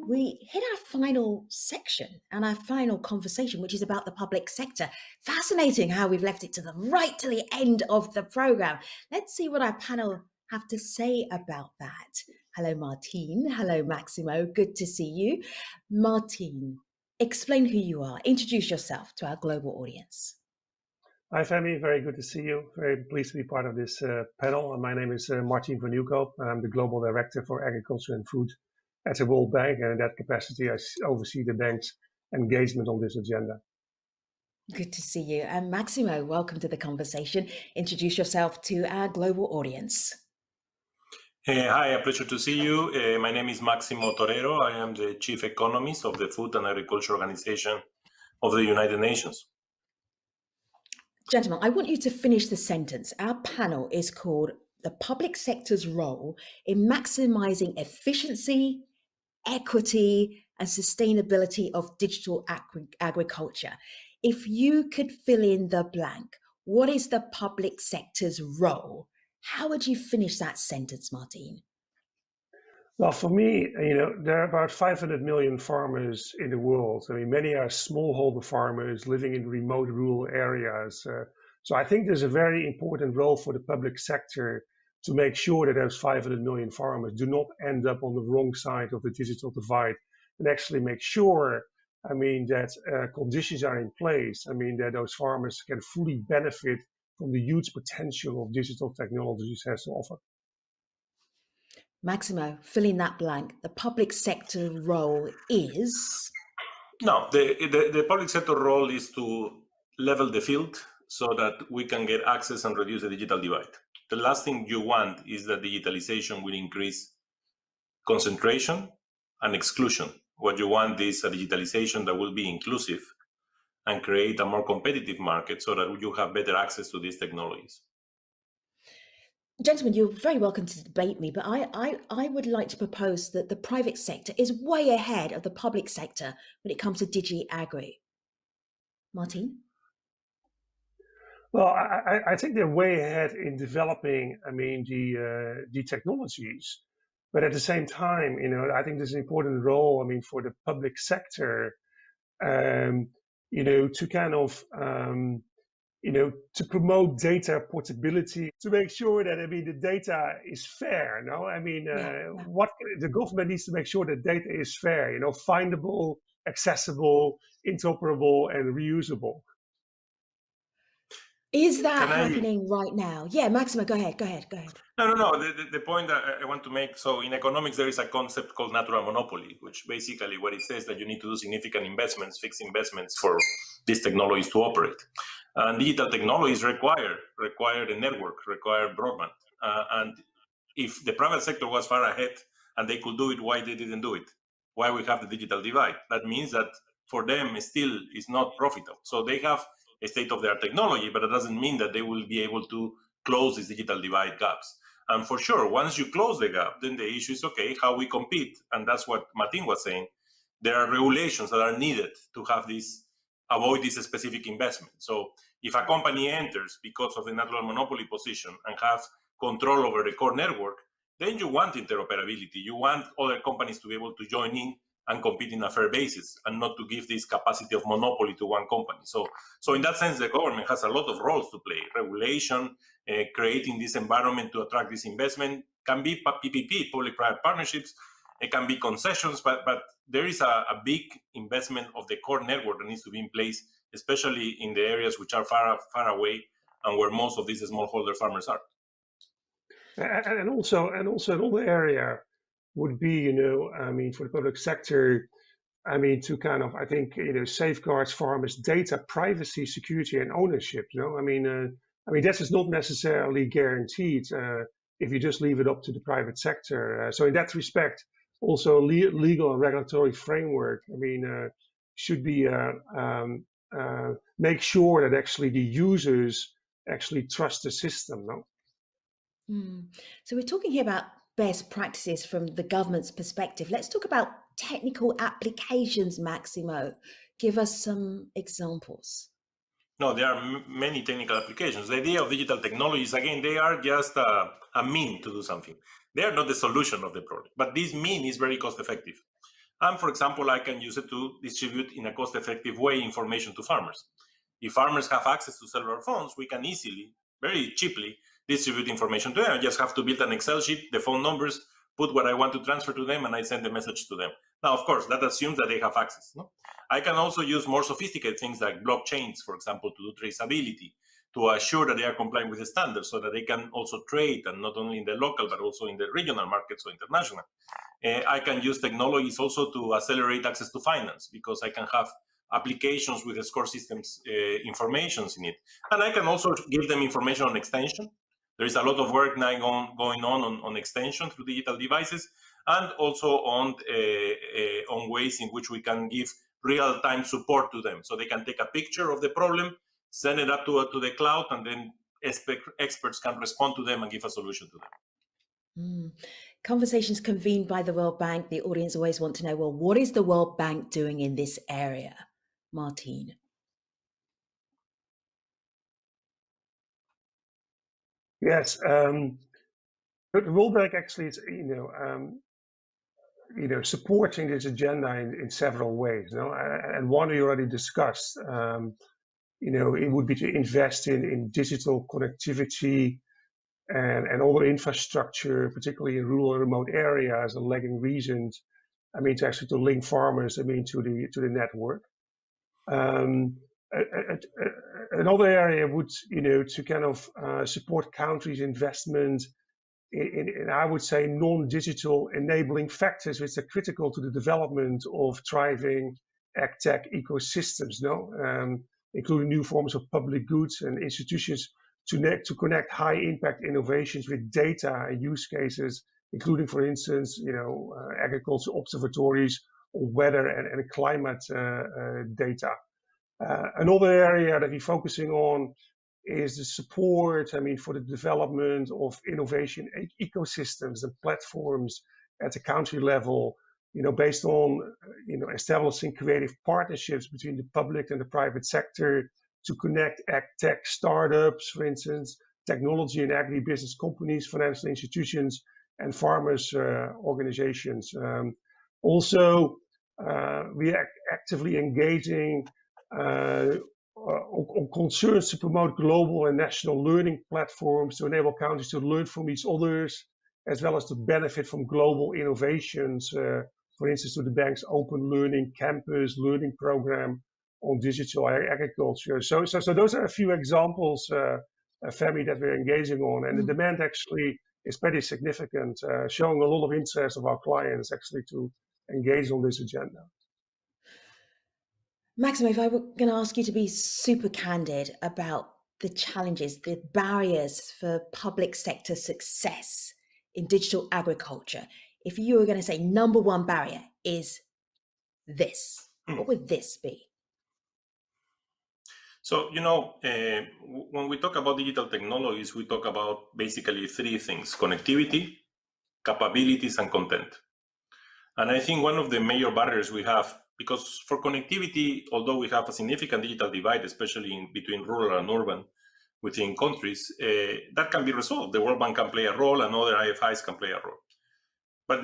we hit our final section and our final conversation, which is about the public sector. Fascinating how we've left it to the right to the end of the program. Let's see what our panel have to say about that. Hello, Martine. Hello, Maximo. Good to see you. Martine, explain who you are. Introduce yourself to our global audience. Hi, Femi. Very good to see you. Very pleased to be part of this panel. My name is Martin van Nieuwkoop. I'm the Global Director for Agriculture and Food at the World Bank. And in that capacity, I oversee the bank's engagement on this agenda. Good to see you. And Maximo, welcome to the conversation. Introduce yourself to our global audience. Hi, a pleasure to see you. My name is Maximo Torero. I am the Chief Economist of the Food and Agriculture Organization of the United Nations. Gentlemen, I want you to finish the sentence. Our panel is called The Public Sector's Role in Maximizing Efficiency, Equity, and Sustainability of Digital Agriculture. If you could fill in the blank, what is the public sector's role? How would you finish that sentence, Martine? Well, for me, there are about 500 million farmers in the world. I mean, many are smallholder farmers living in remote rural areas. So I think there's a very important role for the public sector to make sure that those 500 million farmers do not end up on the wrong side of the digital divide, and actually make sure, that conditions are in place. That those farmers can fully benefit from the huge potential of digital technologies has to offer. Maximo, fill in that blank. The public sector role is? No, the public sector role is to level the field so that we can get access and reduce the digital divide. The last thing you want is that digitalization will increase concentration and exclusion. What you want is a digitalization that will be inclusive and create a more competitive market so that you have better access to these technologies. Gentlemen, you're very welcome to debate me, but I would like to propose that the private sector is way ahead of the public sector when it comes to digi-agri. Martin? Well, I think they're way ahead in developing, the technologies. But at the same time, I think there's an important role, for the public sector, to kind of, to promote data portability, to make sure that, the data is fair, what the government needs to make sure that data is fair, findable, accessible, interoperable, and reusable. Is that happening right now? Yeah, Maximo, go ahead. No. The point that I want to make, so in economics, there is a concept called natural monopoly, which basically what it says that you need to do significant investments, fixed investments for these technologies to operate. And digital technologies require a network, require broadband. And if the private sector was far ahead and they could do it, why they didn't do it? Why we have the digital divide? That means that for them, it still is not profitable. So they have a state-of-the-art technology, but it doesn't mean that they will be able to close these digital divide gaps. And for sure, once you close the gap, then the issue is, okay, how we compete. And that's what Martin was saying. There are regulations that are needed to have this, avoid this specific investment. So if a company enters because of the natural monopoly position and have control over the core network, then you want interoperability. You want other companies to be able to join in and compete in a fair basis and not to give this capacity of monopoly to one company. So in that sense, the government has a lot of roles to play. Regulation, creating this environment to attract this investment, can be PPP, public-private partnerships, it can be concessions, but there is a big investment of the core network that needs to be in place, especially in the areas which are far away and where most of these smallholder farmers are. And also another area would be, for the public sector, to kind of, I think, safeguards farmers' data privacy, security, and ownership. That is not necessarily guaranteed if you just leave it up to the private sector. So in that respect, also legal and regulatory framework, should be make sure that actually the users actually trust the system. No. So we're talking here about best practices from the government's perspective. Let's talk about technical applications, Maximo. Give us some examples. No, there are many technical applications. The idea of digital technologies, again, they are just a mean to do something. They are not the solution of the problem, but this mean is very cost effective. And for example, I can use it to distribute in a cost-effective way information to farmers. If farmers have access to cellular phones, we can easily, very cheaply, distribute information to them. I just have to build an Excel sheet, the phone numbers, put what I want to transfer to them, and I send the message to them. Now, of course, that assumes that they have access. No? I can also use more sophisticated things like blockchains, for example, to do traceability, to assure that they are complying with the standards so that they can also trade, and not only in the local, but also in the regional markets or international. I can use technologies also to accelerate access to finance, because I can have applications with the score systems informations in it. And I can also give them information on extension. There is a lot of work now going on extension through digital devices, and also on ways in which we can give real-time support to them. So they can take a picture of the problem, send it up to the cloud, and then experts can respond to them and give a solution to them. Conversations convened by the World Bank. The audience always want to know, well, what is the World Bank doing in this area? Martin. Yes, the World Bank actually is, supporting this agenda in several ways. And one we already discussed. It would be to invest in digital connectivity and other infrastructure, particularly in rural and remote areas and lagging regions. To actually to link farmers, to the network. Another area would, to kind of support countries' investment in I would say, non-digital enabling factors which are critical to the development of thriving ag-tech ecosystems, including new forms of public goods and institutions to connect high-impact innovations with data and use cases, including, for instance, agriculture observatories or weather and climate data. Another area that we're focusing on is the support, for the development of innovation ecosystems and platforms at the country level, based on, establishing creative partnerships between the public and the private sector to connect ag-tech startups, for instance, technology and agribusiness companies, financial institutions, and farmers' organizations. Also, we are actively engaging on concerns to promote global and national learning platforms to enable countries to learn from each others, as well as to benefit from global innovations, for instance, to the bank's open learning campus learning program on digital agriculture. So those are a few examples, Femi, that we're engaging on, and the demand actually is pretty significant, showing a lot of interest of our clients actually to engage on this agenda. Maximo, if I were going to ask you to be super candid about the challenges, the barriers for public sector success in digital agriculture, if you were going to say number one barrier is this, what would this be? So, when we talk about digital technologies, we talk about basically three things: connectivity, capabilities, and content. And I think one of the major barriers we have, because for connectivity, although we have a significant digital divide, especially between rural and urban within countries, that can be resolved. The World Bank can play a role, and other IFIs can play a role. But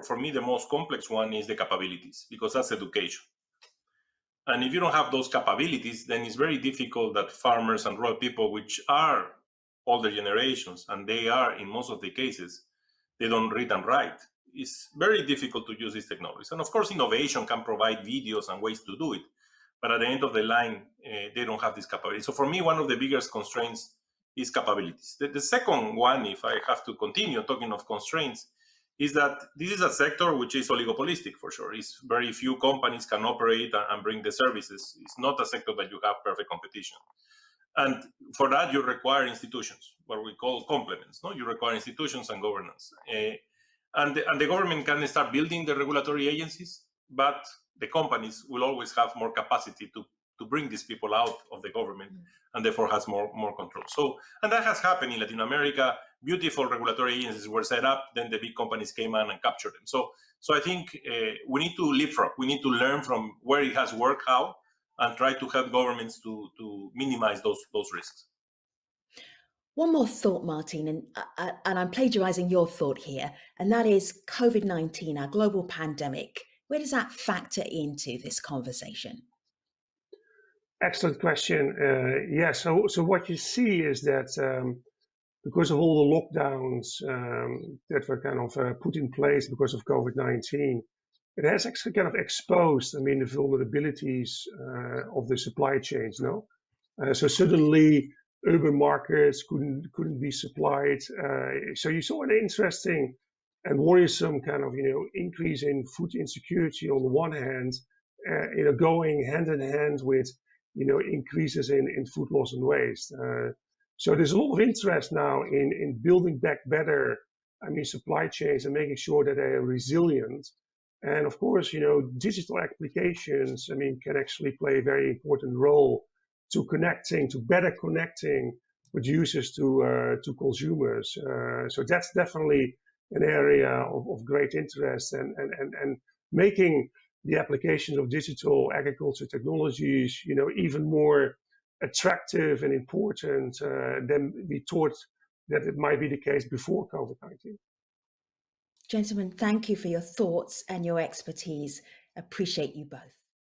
for me, the most complex one is the capabilities, because that's education. And if you don't have those capabilities, then it's very difficult that farmers and rural people, which are older generations, and they are in most of the cases, they don't read and write. It's very difficult to use these technologies. And of course, innovation can provide videos and ways to do it. But at the end of the line, they don't have this capability. So for me, one of the biggest constraints is capabilities. The second one, if I have to continue talking of constraints, is that this is a sector which is oligopolistic for sure. It's very few companies can operate and bring the services. It's not a sector that you have perfect competition. And for that, you require institutions, what we call complements. No, you require institutions and governance. And the government can start building the regulatory agencies, but the companies will always have more capacity to bring these people out of the government, and therefore has more control. So, and that has happened in Latin America. Beautiful regulatory agencies were set up, then the big companies came in and captured them. So I think we need to leapfrog. We need to learn from where it has worked, how, and try to help governments to minimize those risks. One more thought, Martin, and I'm plagiarizing your thought here, and that is COVID-19, our global pandemic, Where does that factor into this conversation? Excellent question. Yeah, so what you see is that because of all the lockdowns that were kind of put in place because of COVID-19, it has actually kind of exposed, I mean, the vulnerabilities of the supply chains, no? So suddenly urban markets couldn't be supplied. So you saw an interesting and worrisome kind of, increase in food insecurity on the one hand, going hand in hand with, increases in food loss and waste. So there's a lot of interest now in building back better, I mean, supply chains and making sure that they are resilient. And of course, digital applications, I mean, can actually play a very important role to better connecting producers to consumers. So that's definitely an area of great interest, and making the applications of digital agriculture technologies, even more attractive and important than we thought that it might be the case before COVID-19. Gentlemen, thank you for your thoughts and your expertise. Appreciate you both.